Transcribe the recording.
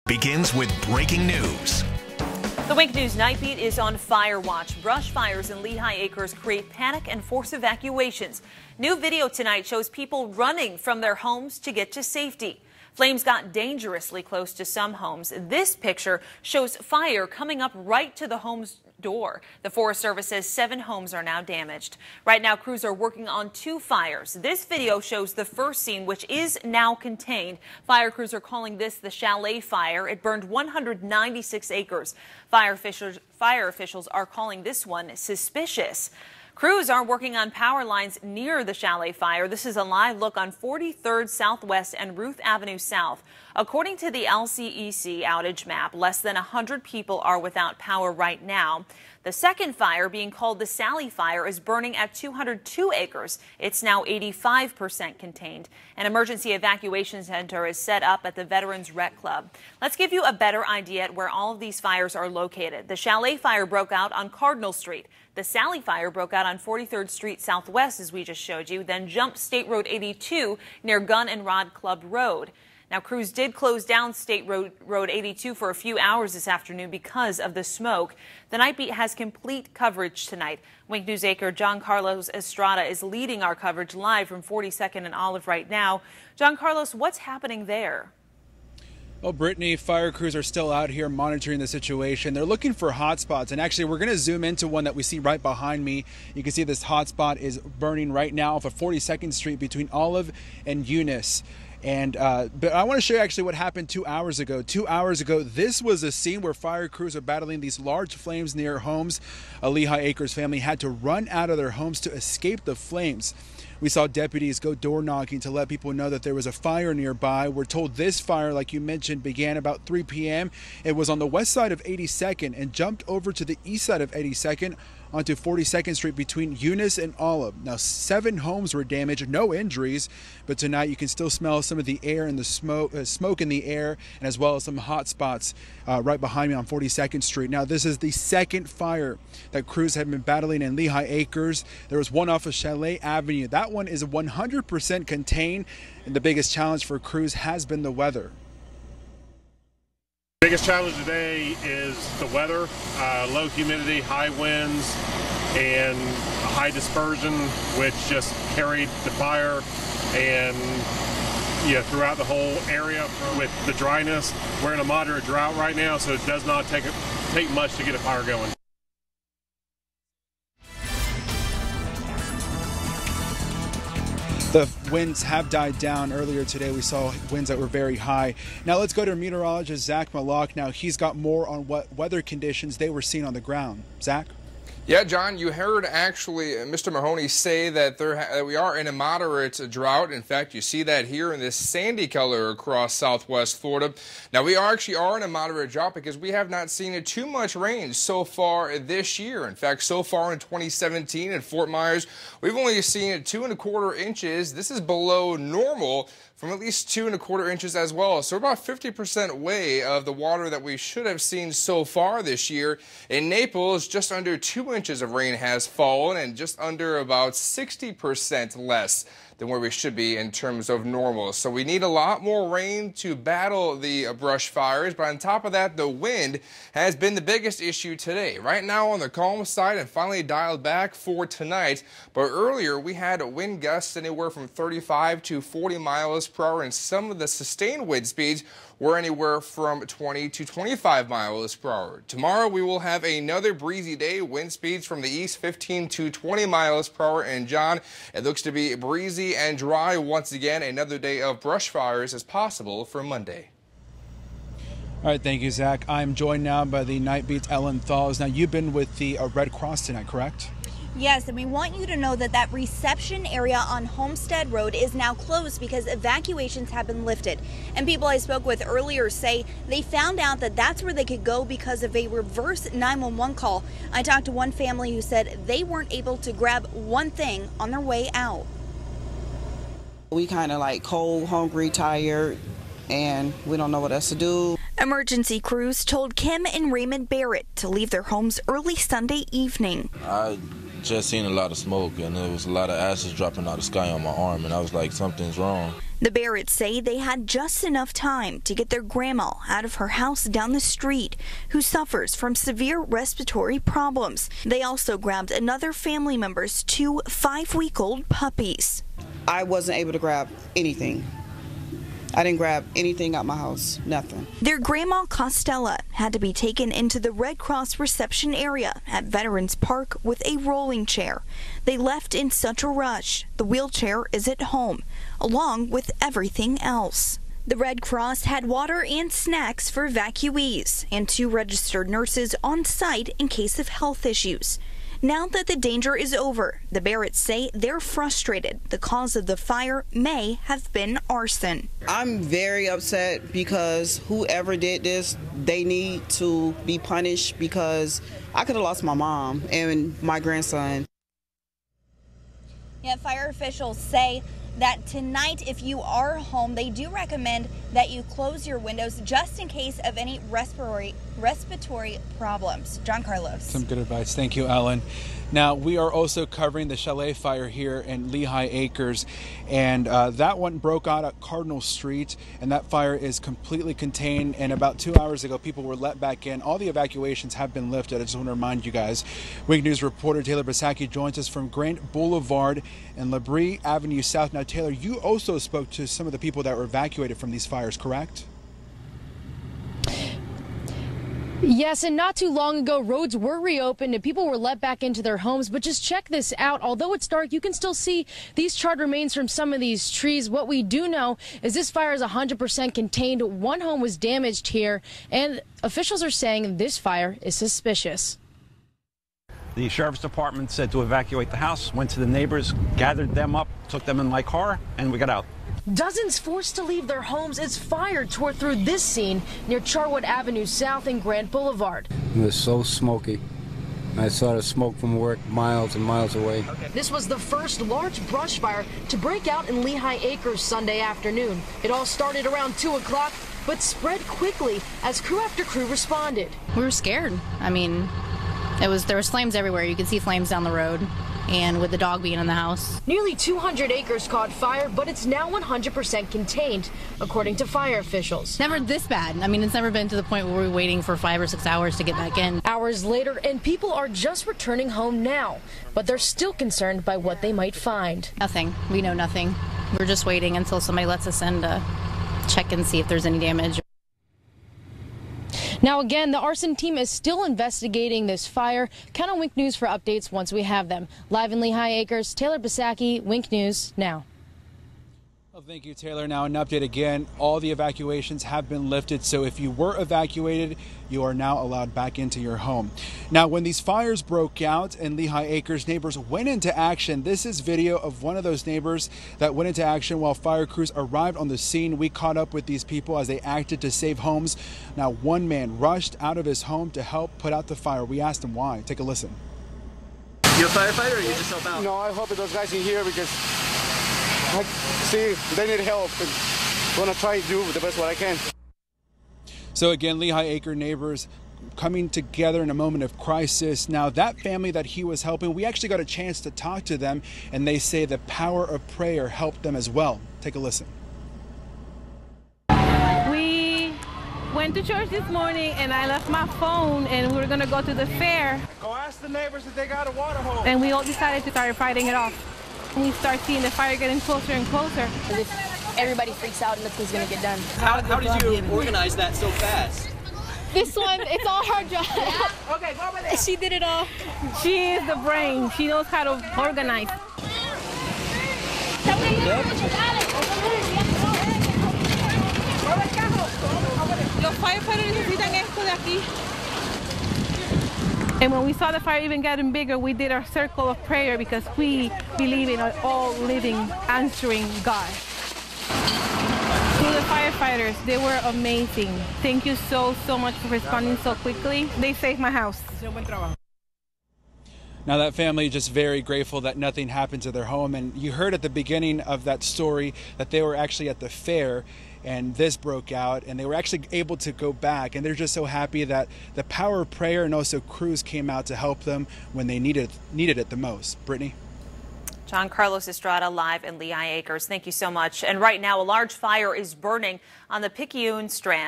begins with breaking news. The Wink News Night Beat is on fire watch. Brush fires in Lehigh Acres create panic and force evacuations. New video tonight shows people running from their homes to get to safety. Flames got dangerously close to some homes. This picture shows fire coming up right to the home's door. The Forest Service says 7 homes are now damaged. Right now, crews are working on 2 fires. This video shows the first scene, which is now contained. Fire crews are calling this the Chalet Fire. It burned 196 acres. Fire officials are calling this one suspicious. Crews are working on power lines near the Chalet Fire. This is a live look on 43rd Southwest and Ruth Avenue South. According to the LCEC outage map, less than 100 people are without power right now. The second fire, being called the Sally Fire, is burning at 202 acres. It's now 85% contained. An emergency evacuation center is set up at the Veterans Rec Club. Let's give you a better idea at where all of these fires are located. The Chalet Fire broke out on Cardinal Street. The Sally Fire broke out on 43rd Street Southwest, as we just showed you, then jumped State Road 82 near Gun and Rod Club Road. Now, crews did close down State Road 82 for a few hours this afternoon because of the smoke. The Night Beat has complete coverage tonight. Wink News anchor John-Carlos Estrada is leading our coverage live from 42nd and Olive right now. John-Carlos, what's happening there? Well, Brittany, fire crews are still out here monitoring the situation. They're looking for hot spots, and actually we're going to zoom into one that we see right behind me. You can see this hot spot is burning right now off of 42nd Street between Olive and Eunice. And but I want to show you actually what happened 2 hours ago. 2 hours ago, this was a scene where fire crews are battling these large flames near homes. A Lehigh Acres family had to run out of their homes to escape the flames. We saw deputies go door knocking to let people know that there was a fire nearby. We're told this fire, like you mentioned, began about 3 p.m. It was on the west side of 82nd and jumped over to the east side of 82nd onto 42nd Street between Eunice and Olive. Now, 7 homes were damaged, no injuries, but tonight you can still smell some of the air and the smoke in the air, and as well as some hot spots right behind me on 42nd Street. Now, this is the second fire that crews have been battling in Lehigh Acres. There was one off of Chalet Avenue. That one is 100% contained, and the biggest challenge for crews has been the weather. Biggest challenge today is the weather, low humidity, high winds, and high dispersion, which just carried the fire and throughout the whole area. With the dryness, we're in a moderate drought right now, so it does not take much to get a fire going. The winds have died down. Earlier today, we saw winds that were very high. Now let's go to meteorologist Zach Malak. Now he's got more on what weather conditions they were seeing on the ground. Zach? Yeah, John, you heard actually Mr. Mahoney say that we are in a moderate drought. In fact, you see that here in this sandy color across southwest Florida. Now, we actually are in a moderate drought because we have not seen too much rain so far this year. In fact, so far in 2017 in Fort Myers, we've only seen 2 1/4 inches. This is below normal from at least 2 1/4 inches as well. So we're about 50% away of the water that we should have seen so far this year. In Naples, just under 2 inches of rain has fallen and just under about 60% less than where we should be in terms of normal. So we need a lot more rain to battle the brush fires. But on top of that, the wind has been the biggest issue today. Right now on the calm side and finally dialed back for tonight. But earlier we had wind gusts anywhere from 35 to 40 miles per hour, and some of the sustained wind speeds were anywhere from 20 to 25 miles per hour. Tomorrow we will have another breezy day, wind speeds from the east 15 to 20 miles per hour. And John, it looks to be breezy and dry once again. Another day of brush fires is possible for Monday. All right, thank you, Zach. I'm joined now by the Night Beat's Ellen Thalls. Now, you've been with the Red Cross tonight, correct? Yes, and we want you to know that reception area on Homestead Road is now closed because evacuations have been lifted. And people I spoke with earlier say they found out that that's where they could go because of a reverse 911 call. I talked to one family who said they weren't able to grab one thing on their way out. We kind of like cold, hungry, tired, and we don't know what else to do. Emergency crews told Kim and Raymond Barrett to leave their homes early Sunday evening. I just seen a lot of smoke, and there was a lot of ashes dropping out of the sky on my arm, and I was like, something's wrong. The Barretts say they had just enough time to get their grandma out of her house down the street, who suffers from severe respiratory problems. They also grabbed another family member's 2 5-week-old puppies. I wasn't able to grab anything. I didn't grab anything out my house, nothing. Their grandma Costella had to be taken into the Red Cross reception area at Veterans Park with a rolling chair. They left in such a rush. The wheelchair is at home, along with everything else. The Red Cross had water and snacks for evacuees and 2 registered nurses on site in case of health issues. Now that the danger is over, the Barretts say they're frustrated. The cause of the fire may have been arson. I'm very upset because whoever did this, they need to be punished because I could have lost my mom and my grandson. Yeah, fire officials say that tonight, if you are home, they do recommend that you close your windows just in case of any respiratory problems. John-Carlos. Some good advice. Thank you, Ellen. Now, we are also covering the chalet fire here in Lehigh Acres, and that one broke out at Cardinal Street, and that fire is completely contained, and about 2 hours ago, people were let back in. All the evacuations have been lifted. I just want to remind you guys. Wink News reporter Taylor Basaki joins us from Grant Boulevard and Labrie Avenue South. Now, Taylor, you also spoke to some of the people that were evacuated from these fires, correct? Yes, and not too long ago, roads were reopened and people were let back into their homes. But just check this out. Although it's dark, you can still see these charred remains from some of these trees. What we do know is this fire is 100% contained. 1 home was damaged here, and officials are saying this fire is suspicious. The sheriff's department said to evacuate the house, went to the neighbors, gathered them up, took them in my car, and we got out. Dozens forced to leave their homes as fire tore through this scene near Charwood Avenue South and Grant Boulevard. It was so smoky. I saw the smoke from work miles and miles away. This was the first large brush fire to break out in Lehigh Acres Sunday afternoon. It all started around 2 o'clock, but spread quickly as crew after crew responded. We were scared. I mean, there was flames everywhere. You could see flames down the road. And with the dog being in the house. Nearly 200 acres caught fire, but it's now 100% contained, according to fire officials. Never this bad. I mean, it's never been to the point where we're waiting for 5 or 6 hours to get back in. Hours later, and people are just returning home now, but they're still concerned by what they might find. Nothing. We know nothing. We're just waiting until somebody lets us in to check and see if there's any damage. Now, again, the arson team is still investigating this fire. Count on Wink News for updates once we have them. Live in Lehigh Acres, Taylor Basaki, Wink News now. Well, thank you, Taylor. Now, an update again. All the evacuations have been lifted, so if you were evacuated, you are now allowed back into your home. Now, when these fires broke out in Lehigh Acres, neighbors went into action. This is video of one of those neighbors that went into action while fire crews arrived on the scene. We caught up with these people as they acted to save homes. Now, one man rushed out of his home to help put out the fire. We asked him why. Take a listen. You a firefighter or you just help out? No, I help those guys in here because I see they need help and I want to try to do the best what I can. So again, Lehigh Acre neighbors coming together in a moment of crisis. Now, that family that he was helping, we actually got a chance to talk to them, and they say the power of prayer helped them as well. Take a listen. We went to church this morning, and I left my phone, and we were going to go to the fair. Go ask the neighbors if they got a water hose. And we all decided to start fighting it off. We start seeing the fire getting closer and closer. Everybody freaks out and nothing's going to get done. How did you organize that so fast? This one, it's all her job. Okay, go over there. She did it all. She is the brain. She knows how to organize. Los firefighters necesitan esto de aquí. And when we saw the fire even getting bigger, we did our circle of prayer because we believe in an all-living, answering God. To the firefighters, they were amazing. Thank you so much for responding so quickly. They saved my house. Now, that family just very grateful that nothing happened to their home. And you heard at the beginning of that story that they were actually at the fair and this broke out and they were actually able to go back. And they're just so happy that the power of prayer and also crews came out to help them when they needed it the most. Brittany? John-Carlos Estrada live in Lehigh Acres. Thank you so much. And right now, a large fire is burning on the Picayune Strand.